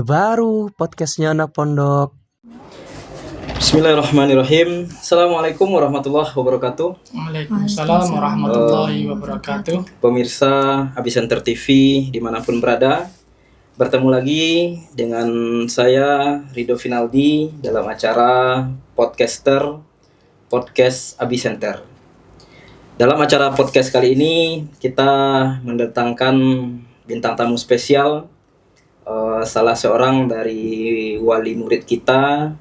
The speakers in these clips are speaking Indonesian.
Ini baru podcastnya anak pondok. Bismillahirrahmanirrahim. Assalamualaikum warahmatullahi wabarakatuh. Waalaikumsalam warahmatullahi wabarakatuh. Pemirsa Abicenter TV dimanapun berada, bertemu lagi dengan saya Rido Finaldi dalam acara podcast Abicenter. Dalam acara podcast kali ini kita mendatangkan bintang tamu spesial, salah seorang dari wali murid kita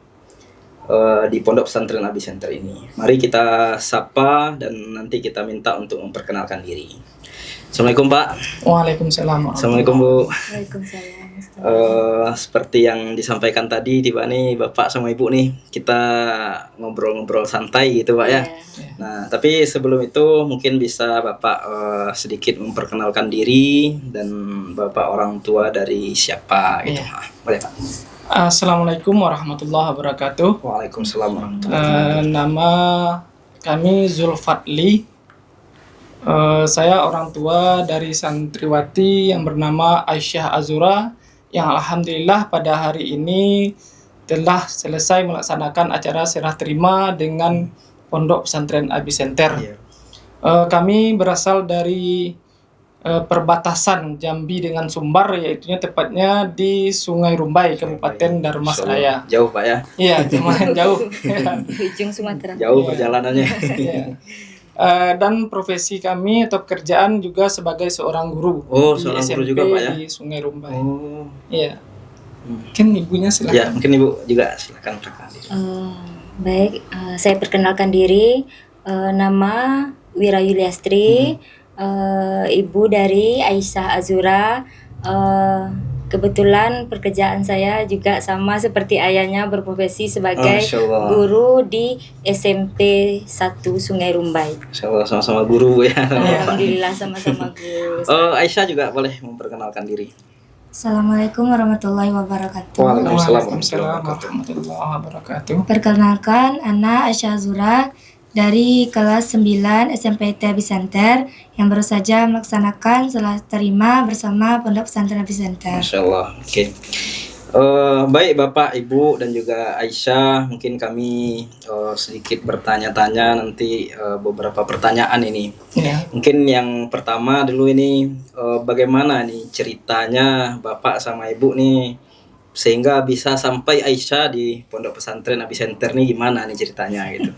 di Pondok Pesantren Abicenter ini. Mari kita sapa dan nanti kita minta untuk memperkenalkan diri. Assalamualaikum Pak. Waalaikumsalam. Assalamualaikum Bu. Waalaikumsalam. Seperti yang disampaikan tadi, tiba nih Bapak sama Ibu nih, kita ngobrol-ngobrol santai gitu Pak ya. Nah, tapi sebelum itu mungkin bisa Bapak sedikit memperkenalkan diri dan Bapak orang tua dari siapa gitu. Boleh Pak. Assalamualaikum warahmatullahi wabarakatuh. Waalaikumsalam warahmatullahi wabarakatuh. Nama kami Zulfadli. Saya orang tua dari santriwati yang bernama Aisyah Azura, yang alhamdulillah pada hari ini telah selesai melaksanakan acara serah terima dengan Pondok Pesantren Abicenter. Iya. Kami berasal dari perbatasan Jambi dengan Sumbar, yaitu tepatnya di Sungai Rumbai, Kabupaten Dharmasraya. Jauh Pak ya. Iya, lumayan jauh. Ujung Sumatera. Jauh Iya. perjalanannya. Iya. Dan profesi kami atau pekerjaan juga sebagai seorang guru Oh, di seorang guru SMP juga, Pak, ya? di Sungai Rumbai. Oh. Iya. Mungkin ibunya Ya, silakan. mungkin Ibu juga silakan perkenalkan diri. Baik, saya perkenalkan diri. Nama Wira Yuliastri, ibu dari Aisyah Azura. Kebetulan pekerjaan saya juga sama seperti ayahnya, berprofesi sebagai Masya Allah. guru di SMP 1 Sungai Rumbai. Masya Allah, sama-sama guru ya. Alhamdulillah sama-sama guru. Aisyah juga boleh memperkenalkan diri. Assalamualaikum warahmatullahi wabarakatuh. Waalaikumsalam warahmatullahi wabarakatuh. Perkenalkan, Ana Aisyah Azura dari kelas 9 SMPT Abicenter yang baru saja melaksanakan serah terima bersama Pondok Pesantren Abicenter. Masya Allah. Oke. Baik Bapak, Ibu dan juga Aisyah, mungkin kami sedikit bertanya-tanya nanti beberapa pertanyaan ini. Ya. Mungkin yang pertama dulu ini, bagaimana nih ceritanya Bapak sama Ibu nih sehingga bisa sampai Aisyah di Pondok Pesantren Abicenter nih, gimana nih ceritanya gitu?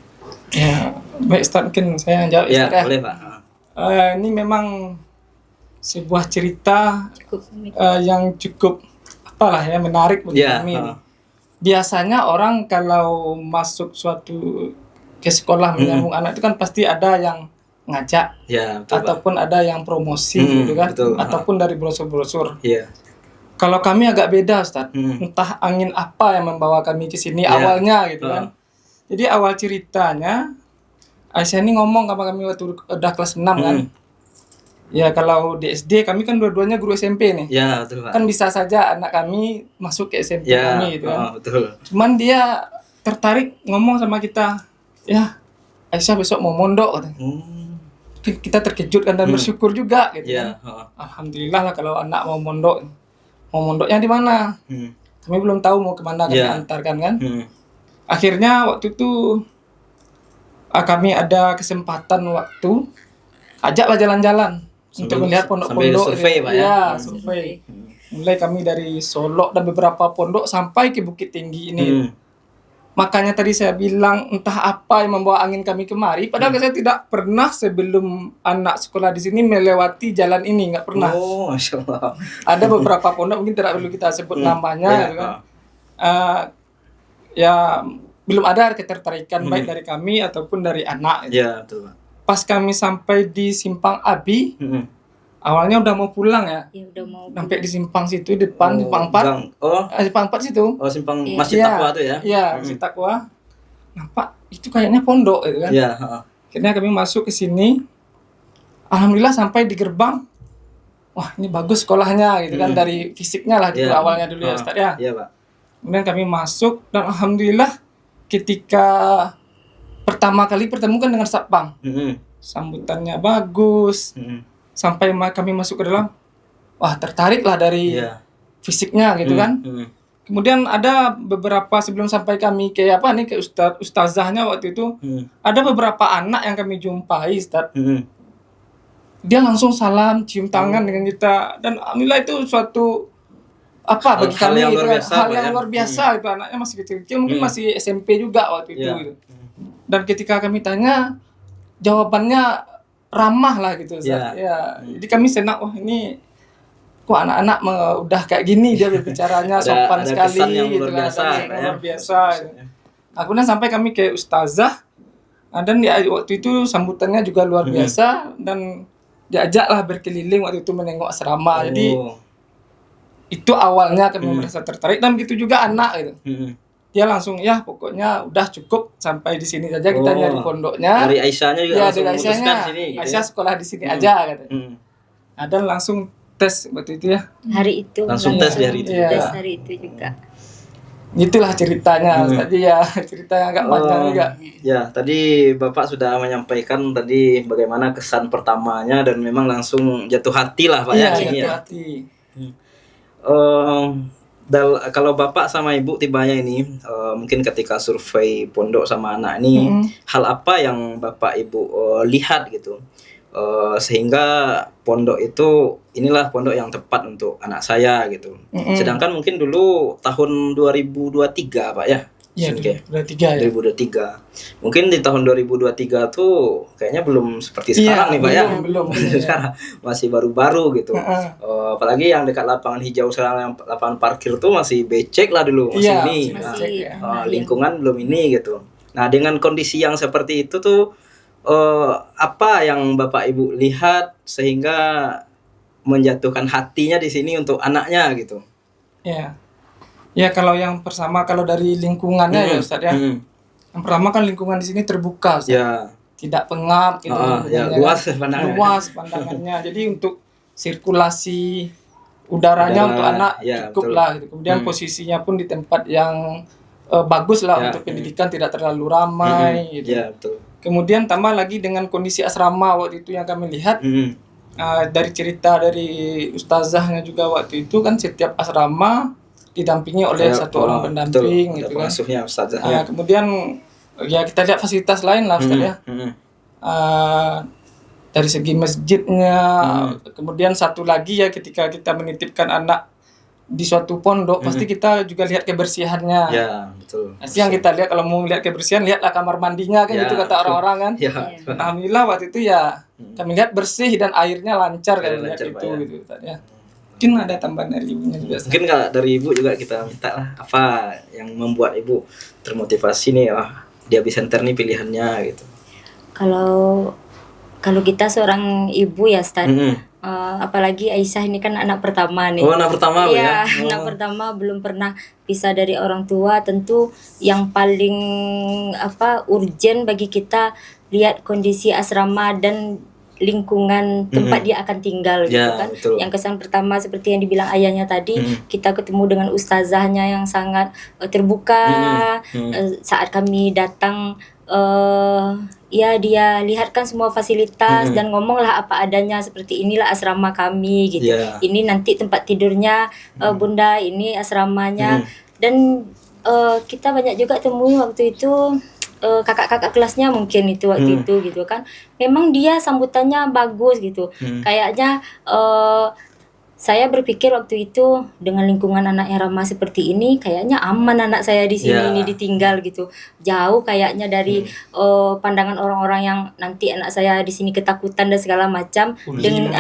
Ya, baik Ustaz, mungkin saya jawab Ya, Ustaz, ya. boleh Pak. Ini memang sebuah cerita Cukup. yang cukup menarik bagi Ya, kami. Biasanya orang kalau masuk suatu ke sekolah menyambung anak itu kan pasti ada yang ngajak Ya, betul Pak. ataupun ada yang promosi gitu kan, betul. ataupun dari brosur-brosur. Iya. Kalau kami agak beda Ustaz. Hmm. Entah angin apa yang membawa kami ke sini Ya. awalnya gitu kan. Jadi awal ceritanya Aisyah ini ngomong sama kami waktu udah kelas 6 kan. Ya kalau di SD kami kan dua-duanya guru SMP nih. Ya, betul Pak. Kan bisa saja anak kami masuk ke SMP Ya, kami gitu kan. betul. Cuman dia tertarik ngomong sama kita, ya Aisyah besok mau mondok katanya. Kita terkejut kan dan bersyukur juga gitu Ya, kan. Alhamdulillah lah kalau anak mau mondok. Mau mondoknya di mana? Kami belum tahu mau kemana kami Ya. antarkan kan. Akhirnya waktu itu kami ada kesempatan waktu ajaklah jalan-jalan untuk melihat pondok-pondok. sambil survei, Pak, ya? Iya, survei. Mulai kami dari Solok dan beberapa pondok sampai ke Bukit Tinggi ini. Makanya tadi saya bilang entah apa yang membawa angin kami kemari. Padahal saya tidak pernah sebelum anak sekolah di sini melewati jalan ini, nggak pernah. Oh, Masya Allah. Ada beberapa pondok mungkin tidak perlu kita sebut namanya, Ya, gitu kan. Ya belum ada ketertarikan baik dari kami ataupun dari anak. Ya, betul Pak. Pas kami sampai di Simpang Abi, awalnya udah mau pulang ya. Ya udah mau. Sampai di simpang situ depan Simpang 4. Gang. Simpang 4 situ. Simpang Iya. Masjid Iya. Taqwa tuh ya? Iya, Masjid Taqwa. Nampak itu kayaknya pondok gitu kan. Iya, Akhirnya kami masuk ke sini. Alhamdulillah sampai di gerbang. Wah, ini bagus sekolahnya gitu kan, dari fisiknya lah gitu Iya. awalnya dulu ya Ustaz ya. Iya, Pak. Kemudian kami masuk dan alhamdulillah ketika pertama kali pertemukan dengan Satpam. Sambutannya bagus. Sampai kami masuk ke dalam. Wah, tertarik lah dari Iya. fisiknya gitu kan. Kemudian ada beberapa sebelum sampai kami ke ustazahnya waktu itu, ada beberapa anak yang kami jumpai, Ustaz. Dia langsung salam, cium tangan dengan kita, dan alhamdulillah itu suatu bagi Hal kami yang itu luar kan biasa, hal Pak, yang ya. luar biasa. Itu anaknya masih kecil-kecil, mungkin masih SMP juga waktu itu Iya. gitu. Dan ketika kami tanya, jawabannya ramah lah gitu, Ustaz. Ya, jadi kami senang, ini kok anak-anak udah kayak gini dia berbicaranya sopan Ada sekali kesan yang gitu luar kan, biasa, ada kesan Pak, yang ya. luar biasa. Nah, kemudian sampai kami ke ustazah, dan waktu itu sambutannya juga luar biasa, dan diajaklah berkeliling waktu itu menengok asrama. Jadi itu awalnya kami merasa tertarik, dan begitu juga anak gitu. Dia langsung pokoknya udah cukup sampai di sini saja, kita nyari pondoknya. Dari Aisyahnya juga Ya, langsung dari memutuskan Aisyahnya, sini gitu Aisyah ya. sekolah di sini aja katanya. Nah, dan langsung tes waktu itu ya. Hari itu Langsung tes di hari itu Iya. juga. tes hari itu juga. Itulah ceritanya tadi ya, cerita yang agak panjang juga. Ya, tadi Bapak sudah menyampaikan tadi bagaimana kesan pertamanya, dan memang langsung jatuh hati lah Pak Iya, ya. Ini jatuh ya. hati. Kalau Bapak sama Ibu tibanya ini, mungkin ketika survei pondok sama anak ini, hal apa yang Bapak Ibu lihat gitu, sehingga pondok itu inilah pondok yang tepat untuk anak saya gitu. Sedangkan mungkin dulu tahun 2023 Pak ya. Iya, Oke. 2023 ya. 2023. Mungkin di tahun 2023 tuh kayaknya belum seperti sekarang nih Pak ya. belum. Sekarang masih baru-baru gitu. Apalagi yang dekat lapangan hijau sekarang, yang lapangan parkir tuh masih becek lah dulu, masih Iya, ini. masih Nah, lingkungan belum ini gitu. Nah, dengan kondisi yang seperti itu tuh apa yang Bapak Ibu lihat sehingga menjatuhkan hatinya di sini untuk anaknya gitu. Ya. Ya, kalau yang pertama, kalau dari lingkungannya ya Ustaz ya. Yang pertama kan lingkungan di sini terbuka, Ustaz. Ya. Tidak pengap gitu. Ya, lingkungannya luas kan. pandangannya. Luas pandangannya. Jadi untuk sirkulasi udaranya untuk anak cukup betul. lah gitu. Kemudian posisinya pun di tempat yang bagus lah untuk pendidikan, tidak terlalu ramai gitu. Ya, betul. Kemudian tambah lagi dengan kondisi asrama waktu itu yang kami lihat, dari cerita dari ustazahnya juga waktu itu kan setiap asrama didampingi oleh satu orang pendamping gitu kan. Pengasuhnya ustazahnya. Kemudian ya kita lihat fasilitas lain lah Ustaz ya. Dari segi masjidnya, kemudian satu lagi ya, ketika kita menitipkan anak di suatu pondok pasti kita juga lihat kebersihannya. Ya, betul. Pasti yang kita lihat, kalau mau lihat kebersihan, lihatlah kamar mandinya kan, gitu kata orang-orang kan. Ya. Alhamdulillah waktu itu ya kami lihat bersih dan airnya lancar kan, lihat lancar, itu Pak, ya. gitu Ustaz ya. Mungkin ada tambahan dari ibunya juga. Ustaz. Mungkin kalau dari Ibu juga kita minta lah, apa yang membuat Ibu termotivasi nih, di Abi Center nih pilihannya gitu. Kalau kita seorang ibu ya Ustaz, apalagi Aisyah ini kan anak pertama nih. Oh, anak pertama Bu, Iya, ya. anak pertama, belum pernah pisah dari orang tua. Tentu yang paling urgen bagi kita lihat kondisi asrama dan lingkungan tempat dia akan tinggal gitu Ya, kan. betul. Yang kesan pertama seperti yang dibilang ayahnya tadi, kita ketemu dengan ustazahnya yang sangat terbuka. Saat kami datang, ya dia lihatkan semua fasilitas dan ngomonglah apa adanya, seperti inilah asrama kami gitu. Ya. Ini nanti tempat tidurnya Bunda, ini asramanya. Dan kita banyak juga temui waktu itu kakak-kakak kelasnya mungkin itu waktu itu gitu kan. Memang dia sambutannya bagus gitu. Kayaknya saya berpikir waktu itu dengan lingkungan anak yang ramah seperti ini, kayaknya aman anak saya di sini ini ditinggal gitu. Jauh kayaknya dari pandangan orang-orang yang nanti anak saya di sini ketakutan dan segala macam. Dengan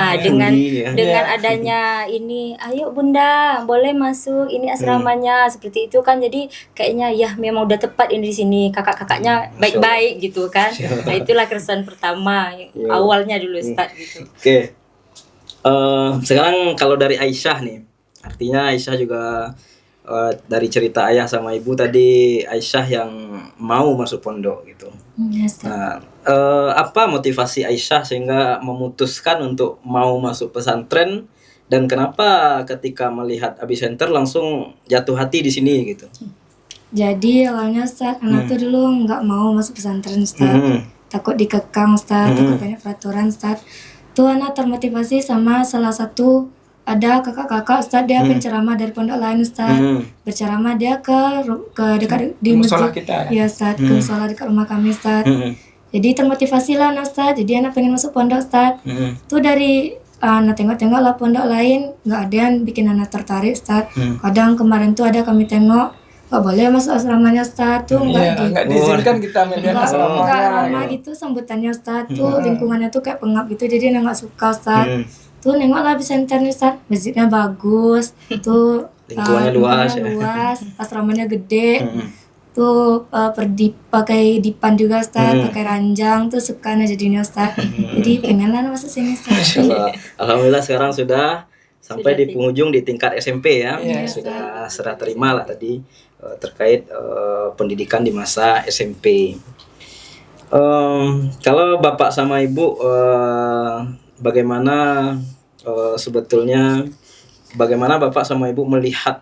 adanya ini, ayo Bunda, boleh masuk, ini asramanya, seperti itu kan. Jadi kayaknya ya memang udah tepat ini di sini, kakak-kakaknya baik-baik gitu kan. Nah, itulah keresahan pertama awalnya dulu Ustaz gitu. Oke. Sekarang kalau dari Aisyah nih, artinya Aisyah juga dari cerita ayah sama ibu tadi, Aisyah yang mau masuk pondok gitu. Nah, apa motivasi Aisyah sehingga memutuskan untuk mau masuk pesantren, dan kenapa ketika melihat Abi Center langsung jatuh hati di sini gitu? Jadi awalnya Ustaz, anak tuh dulu nggak mau masuk pesantren Ustaz. Takut dikekang Ustaz, takut banyak peraturan Ustaz. Tuh anak termotivasi sama salah satu ada kakak-kakak Ustaz, dia penceramah dari pondok lain Ustaz. Berceramah dia ke dekat di Musola masjid. kita, Ya Ustaz, ke musola dekat rumah kami Ustaz. Jadi termotivasi lah nah, Ustaz. Jadi anak pengen masuk pondok Ustaz. Tuh dari anak tengok-tengok lah pondok lain, nggak ada yang bikin anak tertarik Ustaz. Kadang kemarin tuh ada kami tengok, nggak boleh masuk asramanya Ustaz tuh, nggak diizinkan kita melihat nggak asramanya. ramah gitu sambutannya Ustaz tuh, lingkungannya tuh kayak pengap gitu, jadi anak nggak suka Ustaz. Tuh nengoklah Epicenter nih Ustaz, masjidnya bagus, tuh Lingkungannya luas ya. luas, asramanya gede, tuh pakai dipan juga Ustaz, pakai ranjang, tuh suka nah jadinya Ustaz. Jadi pengen lah masuk sini Ustaz. Masya Allah. Alhamdulillah sekarang sudah sampai Sudah di penghujung di tingkat SMP ya. Iya. Sudah serah terima lah tadi terkait pendidikan di masa SMP. Kalau Bapak sama Ibu bagaimana sebetulnya bagaimana Bapak sama Ibu melihat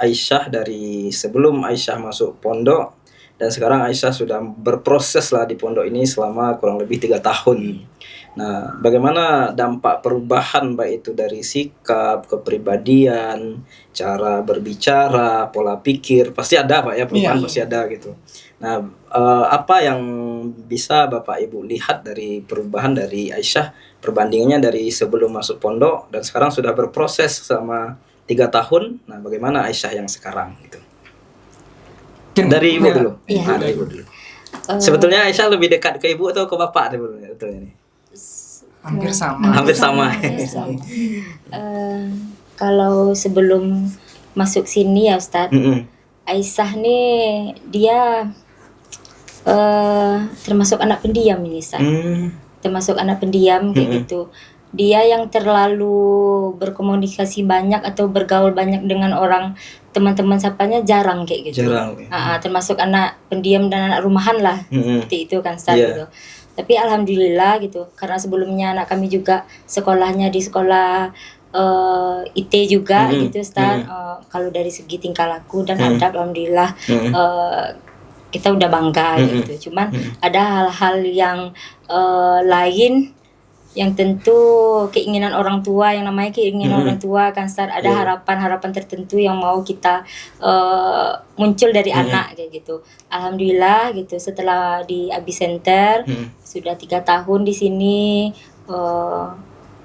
Aisyah dari sebelum Aisyah masuk pondok dan sekarang Aisyah sudah berproses lah di pondok ini selama kurang lebih 3 tahun. Nah, bagaimana dampak perubahan baik itu dari sikap, kepribadian, cara berbicara, pola pikir, pasti ada Pak ya, perubahan Iya. pasti ada gitu. Nah, apa yang bisa Bapak Ibu lihat dari perubahan dari Aisyah perbandingannya dari sebelum masuk pondok dan sekarang sudah berproses selama 3 tahun. Nah, bagaimana Aisyah yang sekarang gitu? Dari Ibu dulu. Iya. Nah, dari Ibu dulu. Sebetulnya Aisyah lebih dekat ke Ibu atau ke Bapak sebetulnya nih? Hampir sama. Hampir sama. Kalau sebelum masuk sini ya Ustadz, Aisyah nih dia termasuk anak pendiam ini Ustadz. Termasuk anak pendiam kayak gitu. Dia yang terlalu berkomunikasi banyak atau bergaul banyak dengan orang, teman-teman sapanya jarang kayak gitu. Jarang. Termasuk anak pendiam dan anak rumahan lah, seperti itu kan Ustadz gitu. Tapi alhamdulillah gitu, karena sebelumnya anak kami juga sekolahnya di sekolah IT juga gitu Ustadz. Kalau dari segi tingkah laku dan adab alhamdulillah kita udah bangga gitu. Cuman ada hal-hal yang lain yang tentu keinginan orang tua, yang namanya keinginan orang tua kan Ustadz, ada harapan-harapan tertentu yang mau kita muncul dari anak kayak gitu. Alhamdulillah gitu, setelah di Abi Center sudah 3 tahun di sini,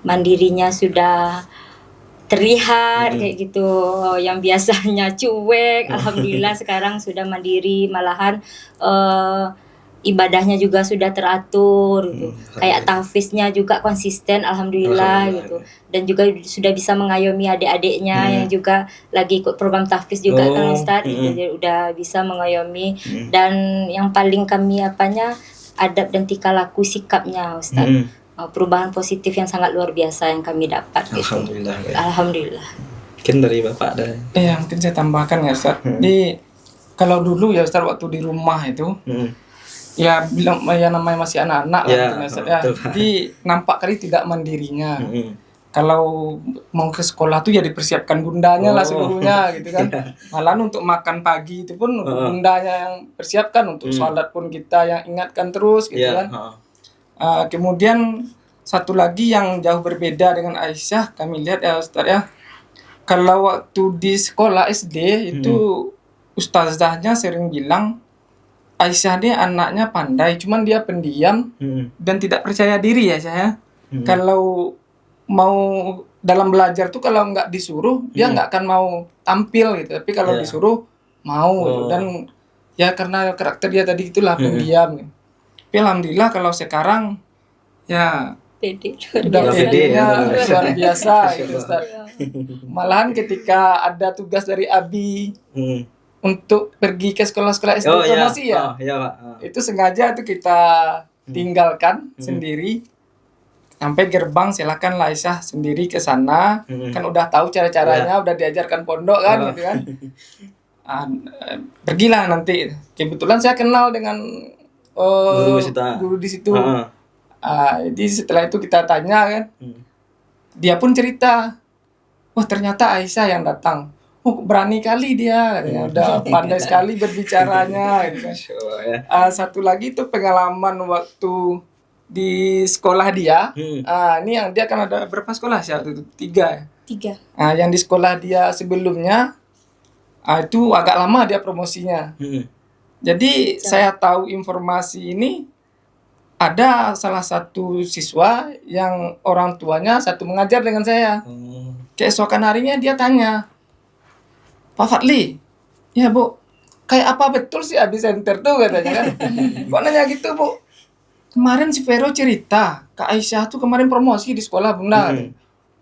mandirinya sudah terlihat kayak gitu. Yang biasanya cuek, alhamdulillah sekarang sudah mandiri, malahan ibadahnya juga sudah teratur gitu. Kayak tahfiznya juga konsisten alhamdulillah gitu. Dan juga sudah bisa mengayomi adik-adiknya yang juga lagi ikut program tahfiz juga kan Ustadz gitu. Jadi udah bisa mengayomi dan yang paling kami adab dan tingkah laku sikapnya Ustadz. Perubahan positif yang sangat luar biasa yang kami dapat gitu. Alhamdulillah. Alhamdulillah. Mungkin dari Bapak ada. Mungkin saya tambahkan ya Ustadz. Di kalau dulu ya Ustadz waktu di rumah itu ya bilang ya namanya masih anak-anak lah gitu, Ustadz, ya. Jadi nampak kali tidak mandirinya. Kalau mau ke sekolah tuh ya dipersiapkan bundanya lah seluruhnya gitu kan. Malah untuk makan pagi itu pun bundanya yang persiapkan, untuk sholat pun kita yang ingatkan terus gitu kan. Kemudian satu lagi yang jauh berbeda dengan Aisyah kami lihat ya Ustadz ya. Kalau waktu di sekolah SD itu ustazahnya sering bilang Aisyah dia anaknya pandai, cuman dia pendiam dan tidak percaya diri ya saya. Kalau mau dalam belajar tuh kalau nggak disuruh dia nggak akan mau tampil gitu. Tapi kalau disuruh mau gitu. Dan ya karena karakter dia tadi itulah pendiam. Gitu. Tapi alhamdulillah kalau sekarang ya Pede udah pedenya luar biasa gitu Ustaz. Malahan ketika ada tugas dari Abi untuk pergi ke sekolah-sekolah SD promosi itu sengaja itu kita tinggalkan sendiri sampai gerbang, silakanlah Aisyah sendiri ke sana. Kan udah tahu cara-caranya, udah diajarkan pondok kan gitu kan. Pergilah nanti. Kebetulan saya kenal dengan guru di situ. Jadi setelah itu kita tanya kan, dia pun cerita, wah ternyata Aisyah yang datang. Oh berani kali dia, katanya. Udah pandai sekali berbicaranya. Gitu. Satu lagi itu pengalaman waktu di sekolah dia. Ini yang dia kan ada berapa sekolah sih waktu itu? 3. 3. Yang di sekolah dia sebelumnya itu agak lama dia promosinya. Jadi saya tahu informasi ini ada salah satu siswa yang orang tuanya satu mengajar dengan saya. Keesokan harinya dia tanya, Pak Fadli, ya Bu, kayak apa betul sih Abisenter tuh katanya kan? Kok nanya gitu Bu? Kemarin si Vero cerita, Kak Aisyah tuh kemarin promosi di sekolah Bunda.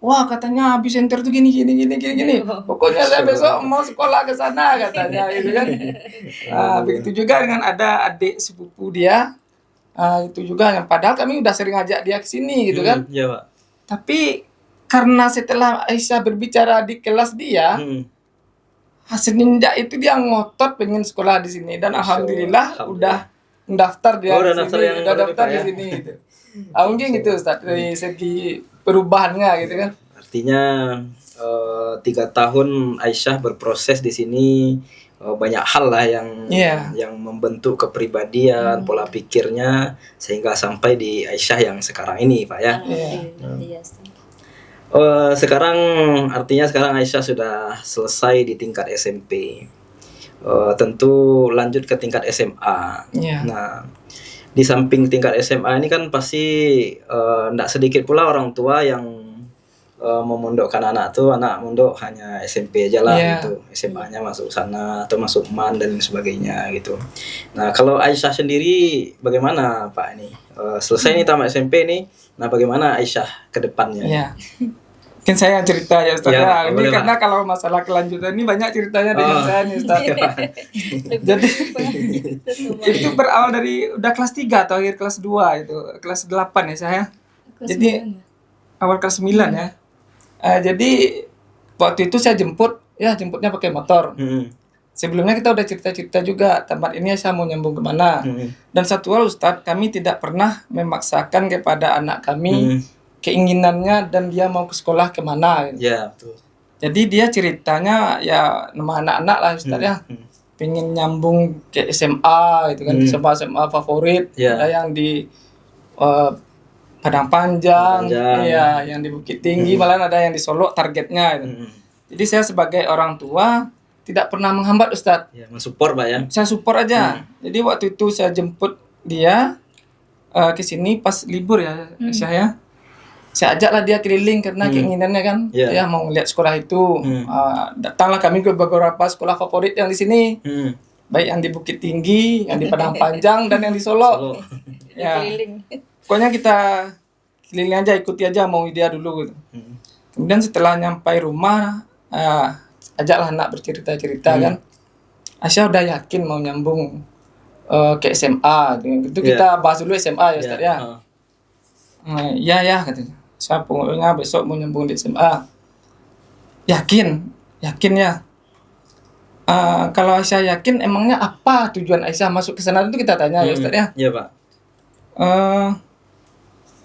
Wah katanya Abisenter tuh gini. Pokoknya saya besok mau sekolah ke sana katanya gitu kan. Begitu juga dengan ada adik sepupu dia. Itu juga yang padahal kami udah sering ajak dia ke sini gitu kan. Iya, Pak. Tapi karena setelah Aisyah berbicara di kelas dia, semenjak itu dia ngotot pengen sekolah di sini dan alhamdulillah udah mendaftar dia udah di daftar sini, yang udah baru daftar Pak, di ya? sini gitu. Mungkin gitu Ustaz dari segi perubahannya gitu kan. Artinya 3 tahun Aisyah berproses di sini, banyak hal lah yang membentuk kepribadian, pola pikirnya sehingga sampai di Aisyah yang sekarang ini, Pak ya. Iya. Sekarang artinya sekarang Aisyah sudah selesai di tingkat SMP. Tentu lanjut ke tingkat SMA. Nah, di samping tingkat SMA ini kan pasti tidak sedikit pula orang tua yang memondokkan anak mondok hanya SMP aja lah gitu. SMA-nya masuk sana atau masuk MAN dan sebagainya gitu. Nah, kalau Aisyah sendiri bagaimana Pak ini? Selesai nih tamat SMP nih. Nah, bagaimana Aisyah ke depannya? Iya. Mungkin saya yang cerita ya Ustaz. Ini boleh, karena kalau masalah kelanjutan ini banyak ceritanya dengan saya nih Ustaz. Jadi itu berawal dari udah kelas 3 atau akhir kelas 2 itu. Kelas 8 ya saya. Jadi awal kelas 9 ya. Jadi waktu itu saya jemputnya pakai motor. Sebelumnya kita udah cerita-cerita juga tempat ini saya mau nyambung kemana. Dan satu hal Ustadz, kami tidak pernah memaksakan kepada anak kami keinginannya dan dia mau ke sekolah kemana. Ya, betul. Jadi dia ceritanya ya nama anak-anak lah Ustadz ya. Pengen nyambung ke SMA gitu kan, SMA favorit. Ada yang di Padang Panjang, iya, yang di Bukit Tinggi, malah ada yang di Solo targetnya. Gitu. Jadi saya sebagai orang tua tidak pernah menghambat Ustadz. Ya, mensupport Pak ya. Saya support aja. Jadi waktu itu saya jemput dia ke sini pas libur ya, saya ajaklah dia keliling karena keinginannya kan, dia mau lihat sekolah itu. Datanglah kami ke beberapa sekolah favorit yang di sini, baik yang di Bukit Tinggi, yang di Padang Panjang, dan yang di Solo. Ya. Pokoknya kita keliling aja, ikuti aja mau dia dulu gitu. Kemudian setelah nyampai rumah, ajaklah anak bercerita-cerita kan. Aisyah udah yakin mau nyambung ke SMA. Itu kita bahas dulu SMA ya Ustaz ya. Iya katanya. Saya pokoknya besok mau nyambung di SMA. Yakin ya. Kalau Aisyah yakin, emangnya apa tujuan Aisyah masuk ke sana itu kita tanya ya Ustaz ya. Iya Pak.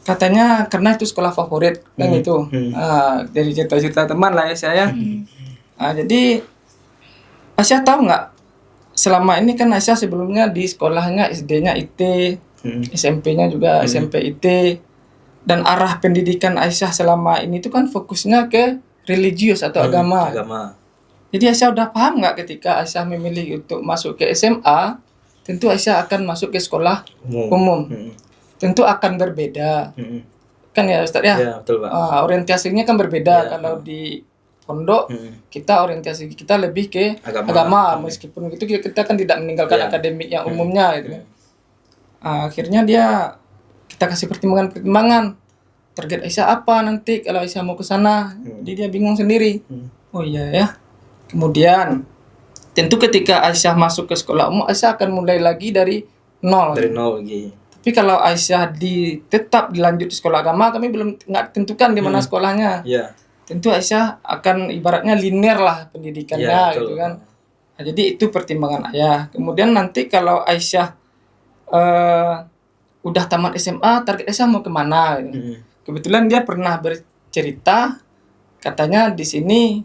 Katanya karena itu sekolah favorit kan itu. Dari cerita-cerita teman lah ya saya. Jadi Aisyah tahu nggak? Selama ini kan Aisyah sebelumnya di sekolahnya SD-nya IT, SMP-nya juga SMP IT. Dan arah pendidikan Aisyah selama ini itu kan fokusnya ke religius atau agama. Jadi Aisyah udah paham nggak ketika Aisyah memilih untuk masuk ke SMA, tentu Aisyah akan masuk ke sekolah umum. Tentu akan berbeda. Kan ya Ustaz ya? Ya, betul Pak. Orientasinya kan berbeda. Kalau di pondok, kita orientasi kita lebih ke agama. Meskipun itu kita kan tidak meninggalkan akademik yang umumnya gitu. Akhirnya kita kasih pertimbangan. Target Aisyah apa nanti kalau Aisyah mau ke sana? Jadi dia bingung sendiri. Oh iya ya. Kemudian tentu ketika Aisyah masuk ke sekolah umum, Aisyah akan mulai lagi dari nol. Dari nol lagi. Tapi kalau Aisyah tetap dilanjut di sekolah agama, kami nggak tentukan di mana sekolahnya. Tentu Aisyah akan ibaratnya linear lah pendidikannya gitu kan. Nah, jadi itu pertimbangan ayah. Kemudian nanti kalau Aisyah udah tamat SMA, target Aisyah mau kemana? Gitu. Kebetulan dia pernah bercerita, katanya di sini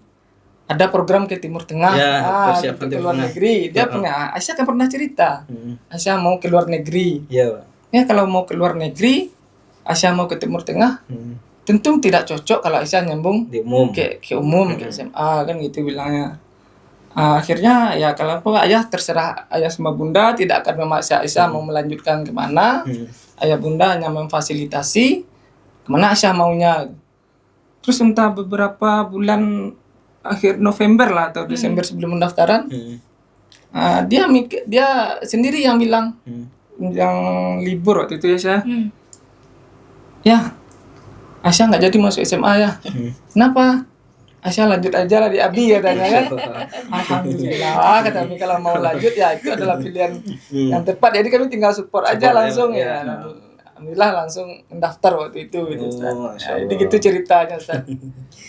ada program ke Timur Tengah, ke luar negeri. Dia Aisyah kan pernah cerita, Aisyah mau ke luar negeri. Ya kalau mau ke luar negeri, Aisyah mau ke Timur Tengah, tentu tidak cocok kalau Aisyah nyambung di umum. ke umum ke SMA kan gitu bilangnya. Akhirnya ya kalau ayah terserah ayah sama bunda, tidak akan memaksa Aisyah mau melanjutkan kemana. Ayah bunda hanya memfasilitasi kemana Aisyah maunya. Terus entah beberapa bulan akhir November lah atau Desember sebelum pendaftaran, dia sendiri yang bilang yang libur waktu itu ya Aisyah. Ya Aisyah nggak jadi masuk SMA ya. Kenapa? Aisyah lanjut aja lah di Abi katanya kan. Alhamdulillah kata kami, kalau mau lanjut ya itu adalah pilihan yang tepat. Jadi kami tinggal support aja langsung ya. Alhamdulillah langsung mendaftar waktu itu gitu Ustaz. Jadi gitu ceritanya Ustaz.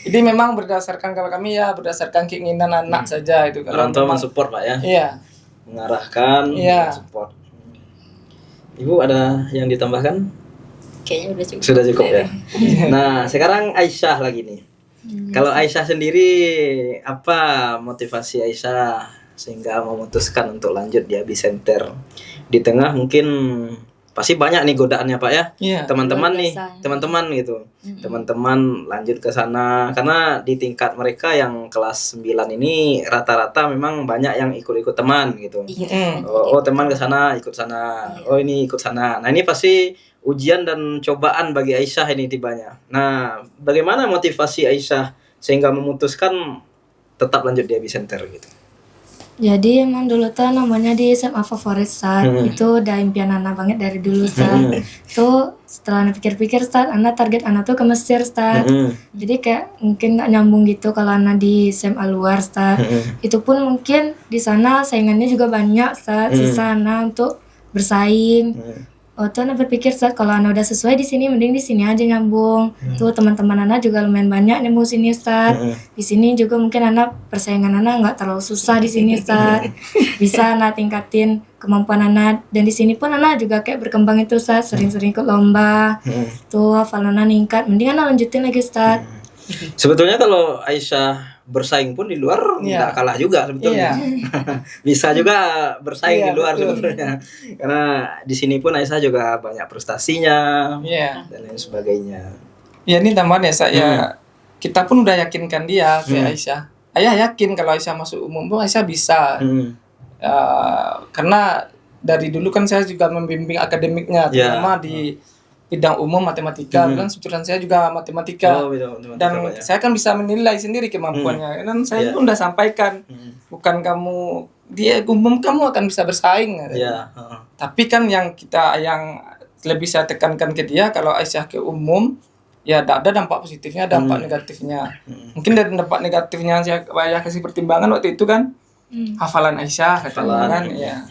Jadi memang berdasarkan, kalau kami ya berdasarkan keinginan anak saja itu. Orang tua mensupport Pak ya. Iya. Mengarahkan, support. Ibu ada yang ditambahkan? Kayaknya udah cukup. Sudah cukup ya. Nah, sekarang Aisyah lagi nih. Kalau Aisyah sendiri, apa motivasi Aisyah sehingga memutuskan untuk lanjut di Abi Center? Di tengah mungkin pasti banyak nih godaannya Pak ya. Teman-teman nih, teman-teman gitu. Teman-teman lanjut ke sana karena di tingkat mereka yang kelas 9 ini rata-rata memang banyak yang ikut-ikut teman gitu. Oh, teman ke sana, ikut sana. Oh, ini ikut sana. Nah, ini pasti ujian dan cobaan bagi Aisyah ini tibanya. Nah, bagaimana motivasi Aisyah sehingga memutuskan tetap lanjut di Abi Center gitu? Jadi emang dulu tuh namanya di SMA favorit Ustaz. Itu udah impian Ana banget dari dulu Ustaz. Tuh setelah Ana pikir-pikir Ustaz, Ana target Ana tuh ke Mesir Ustaz. Jadi kayak mungkin gak nyambung gitu kalau Ana di SMA luar Ustaz. Itu pun mungkin di sana saingannya juga banyak Ustaz. Sisa Ana untuk bersaing. Tuh Ana berpikir Ustaz, kalau Ana udah sesuai di sini mending di sini aja nyambung. Tuh teman-teman Ana juga lumayan banyak nyambung sini Ustaz. Di sini juga mungkin Ana persaingan Ana nggak terlalu susah di sini Ustaz. Bisa Ana tingkatin kemampuan Ana, dan di sini pun Ana juga kayak berkembang itu Ustaz, sering-sering ikut lomba. Tuh hafal Ana ningkat, mending Ana lanjutin lagi Ustaz. Sebetulnya kalau Aisyah bersaing pun di luar nggak kalah juga sebetulnya. Bisa juga bersaing di luar sebetulnya. Karena di sini pun Aisyah juga banyak prestasinya dan lain sebagainya. Ya ini tambahan ya saya. Kita pun udah yakinkan dia ke Aisyah. Ayah yakin kalau Aisyah masuk umum pun Aisyah bisa. Karena dari dulu kan saya juga membimbing akademiknya, terutama di bidang umum matematika, kan sejurusan saya juga matematika. Dan saya kan bisa menilai sendiri kemampuannya. Dan saya pun udah sampaikan, bukan kamu dia umum kamu akan bisa bersaing. Tapi kan yang lebih saya tekankan ke dia, kalau Aisyah ke umum ya ada dampak positifnya, dampak negatifnya. Mungkin dari dampak negatifnya saya kasih pertimbangan waktu itu kan hafalan Aisyah katanya kan ya.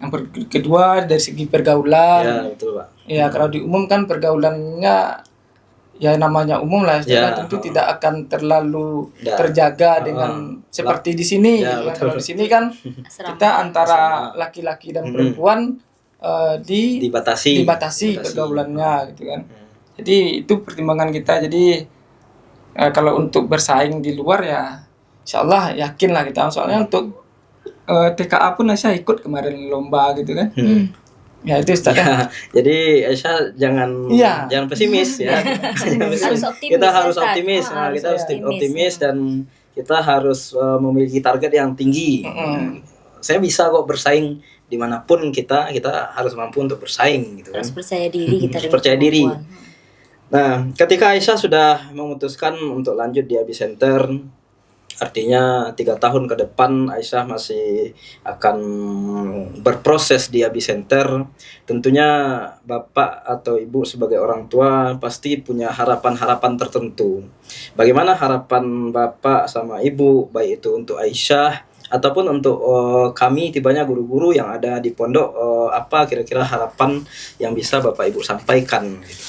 Yang kedua dari segi pergaulan. Ya, betul Pak. Ya kalau di umum kan pergaulannya ya namanya umum lah, tentu tidak akan terlalu terjaga dengan seperti di sini. Kalau di sini kan kita antara laki-laki dan perempuan dibatasi pergaulannya gitu kan. Jadi itu pertimbangan kita. Jadi kalau untuk bersaing di luar ya insyaallah yakin lah kita. Soalnya untuk TKA pun Aisyah ikut kemarin lomba gitu kan. Ya itu Ustaz. Jadi Aisyah jangan pesimis ya. Kita harus optimis. Kita harus optimis dan kita harus memiliki target yang tinggi. Saya bisa kok bersaing dimanapun kita harus mampu untuk bersaing gitu kan. Harus percaya diri kita. Harus percaya diri. Nah, ketika Aisyah sudah memutuskan untuk lanjut di Abi Center, artinya 3 tahun ke depan Aisyah masih akan berproses di Abi Center. Tentunya Bapak atau Ibu sebagai orang tua pasti punya harapan-harapan tertentu. Bagaimana harapan Bapak sama Ibu, baik itu untuk Aisyah ataupun untuk kami tibanya guru-guru yang ada di pondok, apa kira-kira harapan yang bisa Bapak Ibu sampaikan gitu.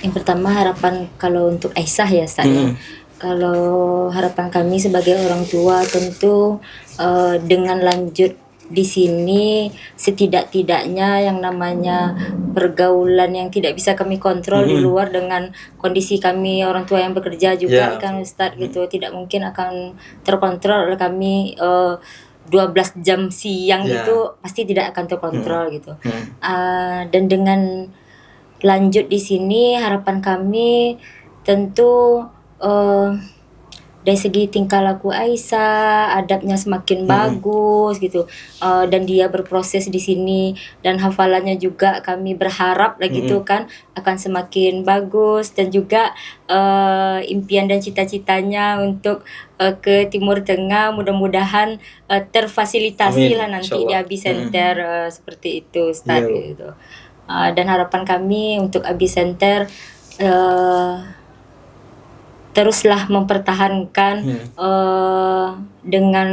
Yang pertama harapan kalau untuk Aisyah ya saya. Kalau harapan kami sebagai orang tua tentu dengan lanjut di sini setidak-tidaknya yang namanya pergaulan yang tidak bisa kami kontrol di luar dengan kondisi kami orang tua yang bekerja juga kan Ustadz gitu, tidak mungkin akan terkontrol oleh kami 12 jam siang gitu pasti tidak akan terkontrol gitu. Dan dengan lanjut di sini, harapan kami tentu dari segi tingkah laku Aisyah, adabnya semakin bagus gitu, dan dia berproses di sini, dan hafalannya juga kami berharap lagi tuh kan akan semakin bagus, dan juga impian dan cita-citanya untuk ke Timur Tengah mudah-mudahan terfasilitasi Amin, lah nanti di insyaallah. Abi Center, seperti itu Ustadz Iya, Bu. gitu. Dan harapan kami untuk Abi Center teruslah mempertahankan dengan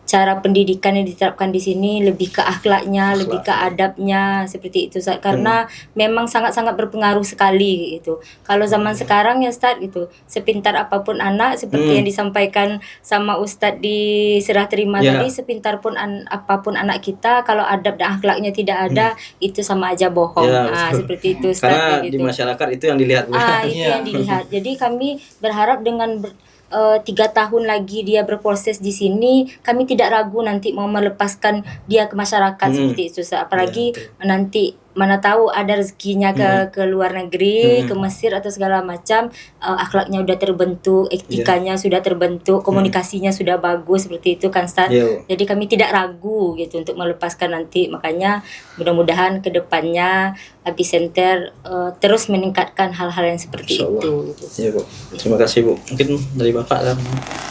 cara pendidikan yang diterapkan di sini, lebih ke akhlaknya, lebih ke adabnya, seperti itu Ustaz. Karena memang sangat-sangat berpengaruh sekali gitu. Kalau zaman sekarang ya Ustaz gitu, sepintar apapun anak, seperti yang disampaikan sama Ustaz di serah terima tadi, sepintar pun apapun anak kita, kalau adab dan akhlaknya tidak ada, itu sama aja bohong. Ya, betul. Seperti itu Ustaz. Karena gitu. di masyarakat itu yang dilihat, Bu. Itu yang dilihat. Jadi kami berharap dengan 3 tahun lagi dia berproses di sini, kami tidak ragu nanti mau melepaskan dia ke masyarakat seperti itu. Apalagi nanti mana tahu ada rezekinya ke luar negeri, ke Mesir atau segala macam, akhlaknya udah terbentuk, etikanya sudah terbentuk, komunikasinya sudah bagus seperti itu kan Ustaz. Jadi kami tidak ragu gitu untuk melepaskan nanti. Makanya mudah-mudahan ke depannya Abi Center terus meningkatkan hal-hal yang seperti itu. Ya, Bu. Terima kasih, Bu. Mungkin dari Bapak kan.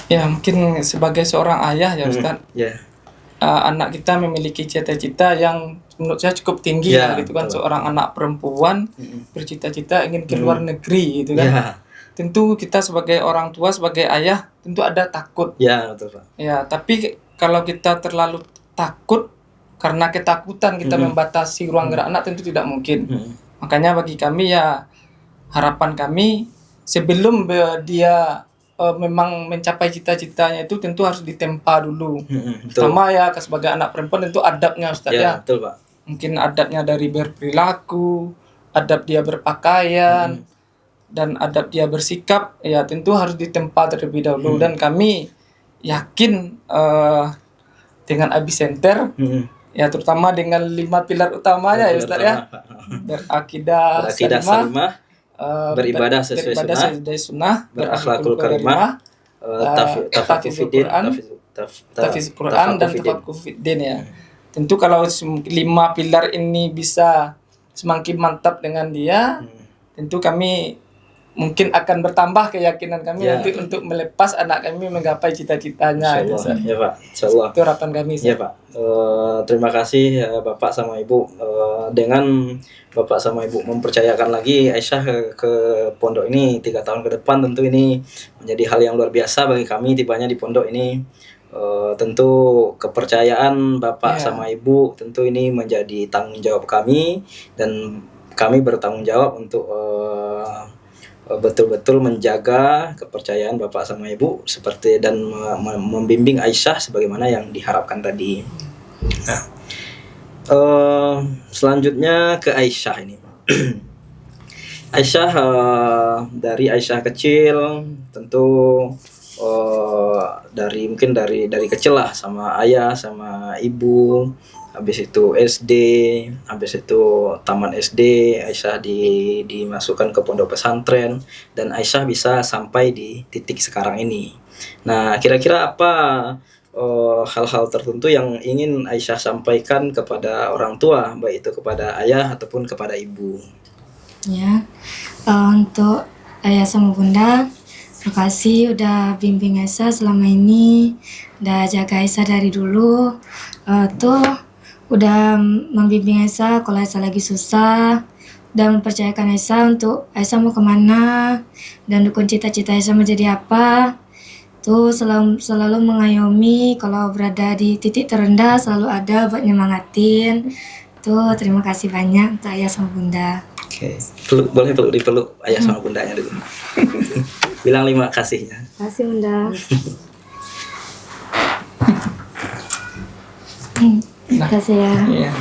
Ya, mungkin sebagai seorang ayah ya Ustaz, anak kita memiliki cita-cita yang menurut saya cukup tinggi gitu kan. Seorang anak perempuan bercita-cita ingin ke luar negeri gitu kan. Tentu kita sebagai orang tua, sebagai ayah tentu ada takut. Ya, betul, Pak. Ya, tapi kalau kita terlalu takut karena ketakutan kita membatasi ruang gerak anak, tentu tidak mungkin. Makanya bagi kami ya, harapan kami sebelum dia memang mencapai cita-citanya itu tentu harus ditempa dulu. Pertama ya, sebagai anak perempuan tentu adabnya Ustaz ya. Betul, Pak. Mungkin adabnya dari berperilaku, adab dia berpakaian, dan adab dia bersikap, ya tentu harus ditempa terlebih dahulu. Dan kami yakin dengan Abi Center, ya terutama dengan 5 pilar utamanya ya Ustaz ya. Berakidah salimah, beribadah sesuai sunnah, berakhlakul karimah, tafiz Quran dan tafaqquf fiddin ya. Tentu kalau 5 pilar ini bisa semakin mantap dengan dia, tentu kami mungkin akan bertambah keyakinan kami nanti untuk melepas anak kami menggapai cita-citanya. Insyaallah, ya Pak. Insyaallah. Itu harapan kami. Ya Pak. Terima kasih Bapak sama Ibu. Dengan Bapak sama Ibu mempercayakan lagi Aisyah ke pondok ini 3 tahun ke depan, tentu ini menjadi hal yang luar biasa bagi kami tibanya di pondok ini. Tentu kepercayaan Bapak sama Ibu tentu ini menjadi tanggung jawab kami, dan kami bertanggung jawab untuk betul-betul menjaga kepercayaan Bapak sama Ibu seperti dan membimbing Aisyah sebagaimana yang diharapkan tadi. Nah, selanjutnya ke Aisyah ini. Aisyah dari Aisyah kecil tentu mungkin dari kecil lah sama ayah sama ibu, habis itu SD, habis itu taman SD Aisyah dimasukkan ke pondok pesantren, dan Aisyah bisa sampai di titik sekarang ini. Nah, kira-kira apa hal-hal tertentu yang ingin Aisyah sampaikan kepada orang tua, baik itu kepada ayah ataupun kepada ibu? Ya, untuk ayah sama bunda, makasih udah bimbing Aisyah selama ini, udah jaga Aisyah dari dulu, tuh udah membimbing Aisyah kalau Aisyah lagi susah, udah mempercayakan Aisyah untuk Aisyah mau kemana, dan dukung cita-cita Aisyah menjadi apa. Tuh selalu mengayomi kalau berada di titik terendah, selalu ada buat nyemangatin. Tuh terima kasih banyak untuk ayah sama bunda. Oke, boleh dipeluk ayah sama bundanya dulu. Bilang 5 kasihnya. Kasih bunda. Kasih ya. Iya.